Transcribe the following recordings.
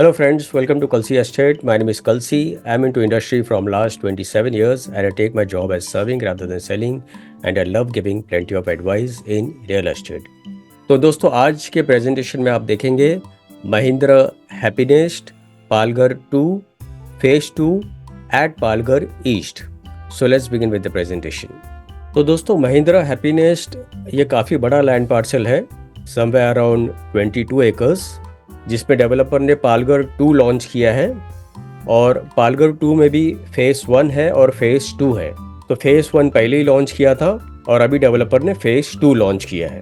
Hello friends, welcome to Kalsi Estate. My name is Kalsi. I'm into industry from last 27 years and I take my job as serving rather than selling and I love giving plenty of advice in real estate. तो दोस्तों आज के presentation में आप देखेंगे Mahindra Happinest Palghar 2 phase 2 at Palghar east. So let's begin with the presentation. तो दोस्तों Mahindra Happinest ये काफ़ी बड़ा लैंड पार्सल है, समवेयर अराउंड 22 एकर्स, जिसमें डेवलपर ने पालघर 2 लॉन्च किया है और पालघर 2 में भी फेज़ 1 है और फेज़ 2 है. तो फेज़ 1 पहले ही लॉन्च किया था और अभी डेवलपर ने फेज़ 2 लॉन्च किया है.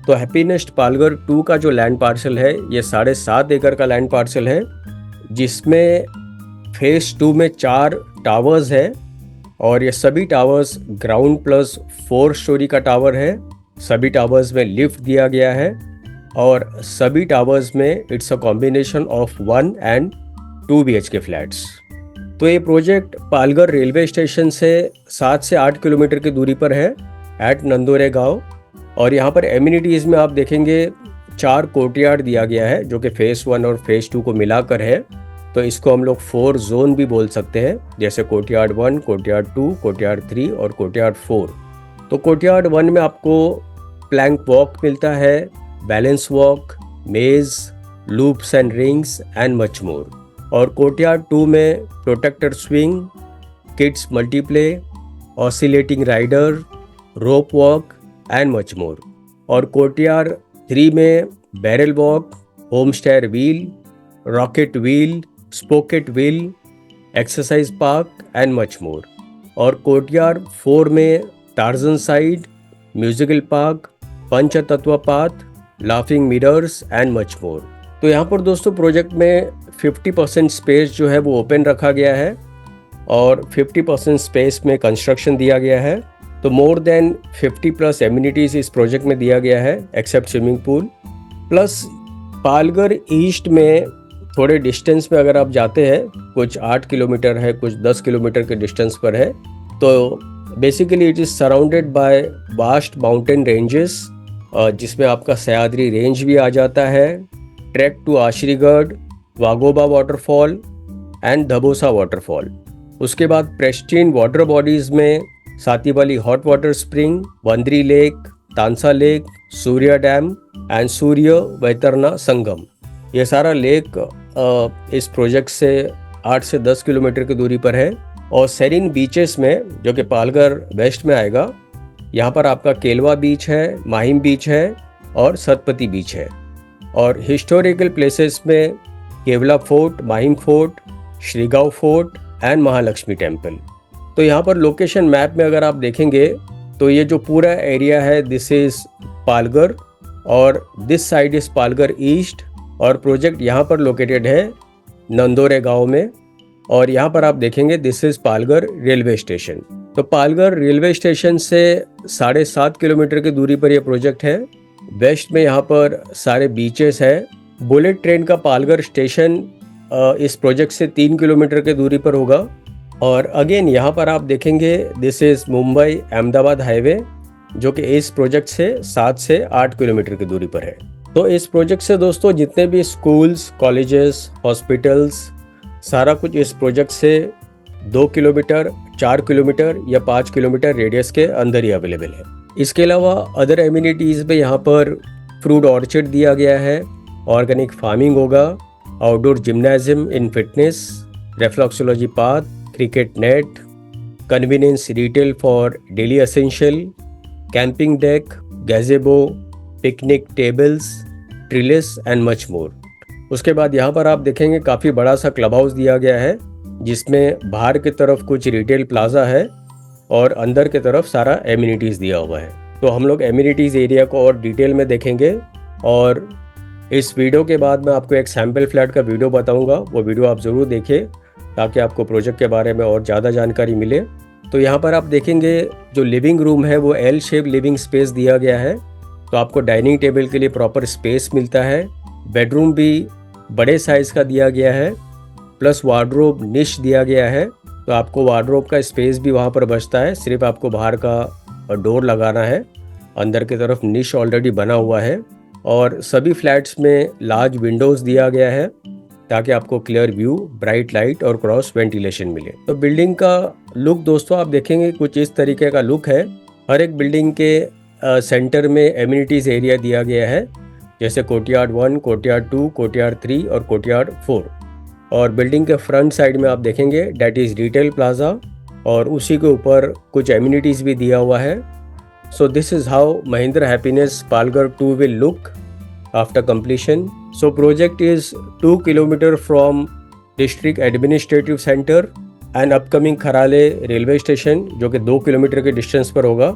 तो हैप्पीनेस्ट पालघर 2 का जो लैंड पार्सल है ये 7.5 एकड़ का लैंड पार्सल है, जिसमें फेज़ 2 में 4 टावर्स है और ये सभी टावर्स ग्राउंड प्लस 4 स्टोरी का टावर है. सभी टावर्स में लिफ्ट दिया गया है और सभी टावर्स में it's a combination of 1 and 2 BHK flats. तो ये प्रोजेक्ट पालघर रेलवे स्टेशन से 7 से 8 किलोमीटर की दूरी पर है एट नंदोरे गांव. और यहाँ पर एमिनिटीज़ में आप देखेंगे 4 कोर्टयार्ड दिया गया है जो कि फेज़ 1 और फेज़ 2 को मिलाकर है. तो इसको हम लोग 4 जोन भी बोल सकते हैं, जैसे कोर्टयार्ड 1, कोर्टयार्ड 2, कोर्टयार्ड 3 और कोर्टयार्ड 4. तो कोर्टयार्ड 1 में आपको प्लैंक वॉक मिलता है, balance walk, maze, loops and rings and much more. और कोर्टयार्ड 2 में protector swing, kids multiplay, oscillating rider, rope walk and much more. और कोर्टयार्ड 3 में barrel walk, home stair wheel, rocket wheel, sprocket wheel, exercise park and much more. और courtyard 4 में Tarzan side, musical park, Panchtatva path, laughing mirrors and much more. तो यहाँ पर दोस्तों project में 50% space जो है वो ओपन रखा गया है और 50% स्पेस में कंस्ट्रक्शन दिया गया है. तो मोर देन 50+ एमिनिटीज़ इस प्रोजेक्ट में दिया गया है except swimming pool. Plus Palghar east में थोड़े डिस्टेंस में अगर आप जाते हैं, कुछ 8 किलोमीटर है, कुछ 10 किलोमीटर के डिस्टेंस पर है. तो basically it is surrounded by vast mountain ranges, जिसमें आपका सह्याद्री रेंज भी आ जाता है, trek to Ashrigad, Wagoba waterfall and Dabosa waterfall. उसके बाद प्रेस्टीन वाटर बॉडीज़ में Sativali hot water spring, Vandri lake, Tansa lake, Surya dam and Surya Vaitarna Sangam. ये सारा लेक इस प्रोजेक्ट से 8 से 10 किलोमीटर की दूरी पर है. और सेरिन बीचेस में, जो कि पालघर वेस्ट में आएगा, यहाँ पर आपका केलवा बीच है, माहिम बीच है और सतपति बीच है. और हिस्टोरिकल प्लेसेस में Kelva fort, Mahim fort, Shirgaon fort and Mahalakshmi temple. तो यहाँ पर लोकेशन मैप में अगर आप देखेंगे तो ये जो पूरा एरिया है दिस इज़ पालघर और this side is Palghar east. और प्रोजेक्ट यहाँ पर लोकेटेड है नंदोरे गांव में. और यहाँ पर आप देखेंगे this is Palghar railway station. तो पालघर रेलवे स्टेशन से 7.5 किलोमीटर की दूरी पर यह प्रोजेक्ट है. वेस्ट में यहाँ पर सारे बीचेस है. बुलेट ट्रेन का पालघर स्टेशन इस प्रोजेक्ट से 3 किलोमीटर की दूरी पर होगा. और अगेन यहाँ पर आप देखेंगे this is Mumbai Ahmedabad highway, जो कि इस प्रोजेक्ट से 7 से 8 किलोमीटर की दूरी पर है. तो इस प्रोजेक्ट से दोस्तों जितने भी स्कूल्स, कॉलेजेस, हॉस्पिटल्स, सारा कुछ इस प्रोजेक्ट से 2 किलोमीटर, 4 किलोमीटर या 5 किलोमीटर रेडियस के अंदर ही अवेलेबल है. इसके अलावा अदर एमिनिटीज़ में यहाँ पर फ्रूट ऑर्चर्ड दिया गया है, ऑर्गेनिक फार्मिंग होगा, outdoor gymnasium in fitness, reflexology path, cricket net, convenience retail for daily essential, camping deck, gazebo, picnic tables, trellis and much more. उसके बाद यहाँ पर आप देखेंगे काफ़ी बड़ा सा क्लब हाउस दिया गया है, जिसमें बाहर की तरफ कुछ रिटेल प्लाजा है और अंदर की तरफ सारा एमिनिटीज़ दिया हुआ है. तो हम लोग एमिनिटीज़ एरिया को और डिटेल में देखेंगे और इस वीडियो के बाद मैं आपको एक सैम्पल फ्लैट का वीडियो बताऊंगा. वो वीडियो आप ज़रूर देखें ताकि आपको प्रोजेक्ट के बारे में और ज़्यादा जानकारी मिले. तो यहाँ पर आप देखेंगे जो लिविंग रूम है वो एल शेप लिविंग स्पेस दिया गया है. तो आपको डाइनिंग टेबल के लिए प्रॉपर स्पेस मिलता है. बेडरूम भी बड़े साइज़ का दिया गया है, प्लस वार्डरोब निश दिया गया है. तो आपको वार्डरोब का स्पेस भी वहाँ पर बचता है, सिर्फ आपको बाहर का डोर लगाना है. अंदर की तरफ निश ऑलरेडी बना हुआ है और सभी फ्लैट्स में लार्ज विंडोज़ दिया गया है. ताकि आपको क्लियर व्यू, ब्राइट लाइट और क्रॉस वेंटिलेशन मिले। तो बिल्डिंग का लुक दोस्तों आप देखेंगे कुछ इस तरीके का लुक है। हर एक बिल्डिंग के सेंटर में एमिनिटीज एरिया दिया गया है, जैसे कोर्टयार्ड 1, कोर्टयार्ड 2, कोर्टयार्ड 3 और कोर्टयार्ड 4। और बिल्डिंग के फ्रंट साइड में आप देखेंगे डेट इज़ रिटेल प्लाजा, और उसी के ऊपर कुछ एमिनिटीज़ भी दिया हुआ है। So this is how Mahindra Happiness Palghar 2 will look after completion. So project is 2 kilometre from district administrative centre and upcoming Kharale railway station, जो कि 2 किलोमीटर के डिस्टेंस पर होगा।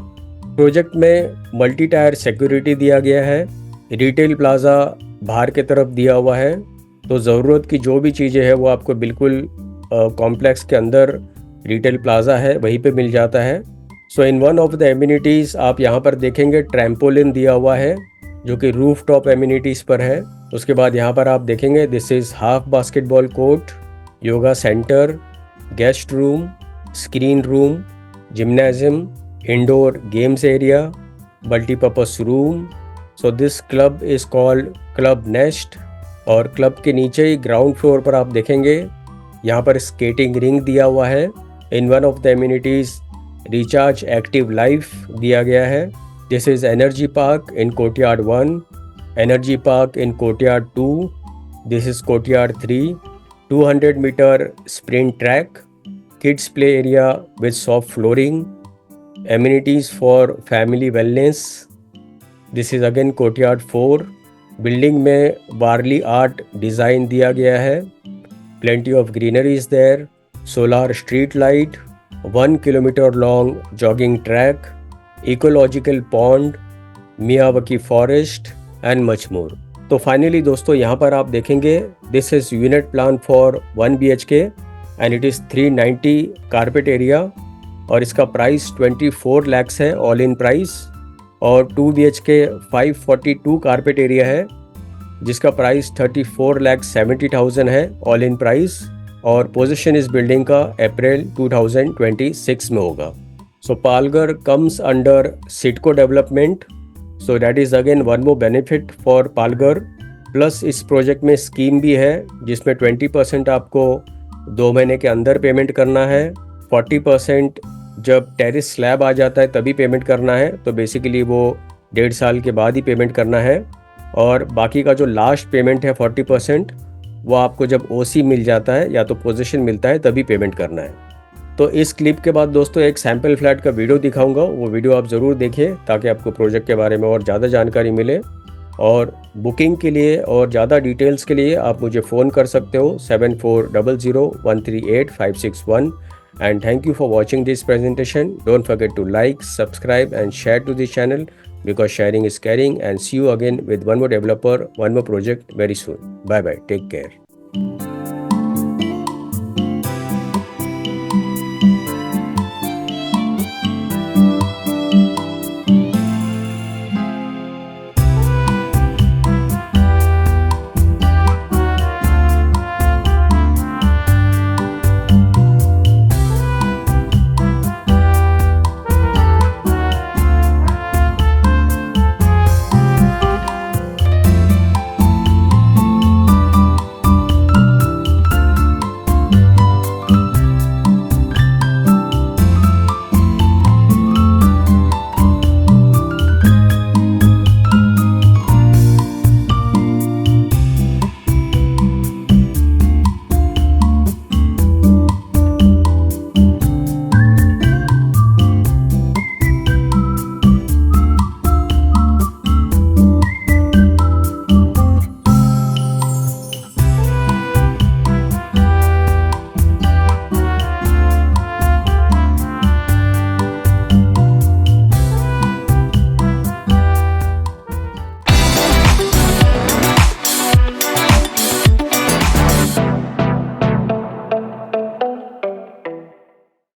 प्रोजेक्ट में मल्टी टायर सिक्योरिटी दिया गया है, रिटेल प्लाजा बाहर की तरफ दिया हुआ है, तो ज़रूरत की जो भी चीज़ें हैं वो आपको बिल्कुल कॉम्प्लेक्स के अंदर रिटेल प्लाजा है वहीं पे मिल जाता है। So in one of the amenities आप यहाँ पर देखेंगे ट्रैम्पोलिन दिया हुआ है, जो कि रूफ टॉप एमिनिटीज़ पर है। उसके बाद यहाँ पर आप देखेंगे this is half basketball court, yoga centre, guest room, screen room, gymnasium, indoor games area, multipurpose room. So this club is called club nest. और क्लब के नीचे ही ग्राउंड फ्लोर पर आप देखेंगे यहाँ पर स्केटिंग रिंग दिया हुआ है। In one of the amenities recharge active life दिया गया है। This is energy park in courtyard 1, energy park in courtyard 2, this is courtyard 3, 200 metre sprint track, kids play area with soft flooring, amenities for family wellness. This is again courtyard 4। Building में Warli art design दिया गया है, plenty of greenery is there, solar street light, 1 kilometre long jogging track, ecological pond, Miyawaki forest and much more. तो finally दोस्तों यहाँ पर आप देखेंगे this is unit plan for 1 BHK and it is 390 carpet area, और इसका price 24 lakhs है all in price. और 2 BHK 542 कारपेट एरिया है, जिसका प्राइस 34,70,000 है ऑल इन प्राइस, और पोजीशन इस बिल्डिंग का अप्रैल 2026 में होगा। So Palghar comes under CIDCO development, so that is again one more benefit for Palghar. Plus इस प्रोजेक्ट में स्कीम भी है जिसमें 20% आपको 2 महीने के अंदर पेमेंट करना है, 40% जब टेरिस स्लैब आ जाता है तभी पेमेंट करना है, तो बेसिकली वो 1.5 साल के बाद ही पेमेंट करना है, और बाकी का जो लास्ट पेमेंट है 40% वो आपको जब OC मिल जाता है या तो पोजीशन मिलता है तभी पेमेंट करना है। तो इस क्लिप के बाद दोस्तों एक सैम्पल फ्लैट का वीडियो दिखाऊंगा, वो वीडियो आप ज़रूर देखिए ताकि आपको प्रोजेक्ट के बारे में और ज़्यादा जानकारी मिले। और बुकिंग के लिए और ज़्यादा डिटेल्स के लिए आप मुझे फ़ोन कर सकते हो 7400138561। And thank you for watching this presentation. Don't forget to like, subscribe and share to this channel, because sharing is caring. And see you again with one more developer, one more project very soon. Bye bye. Take care.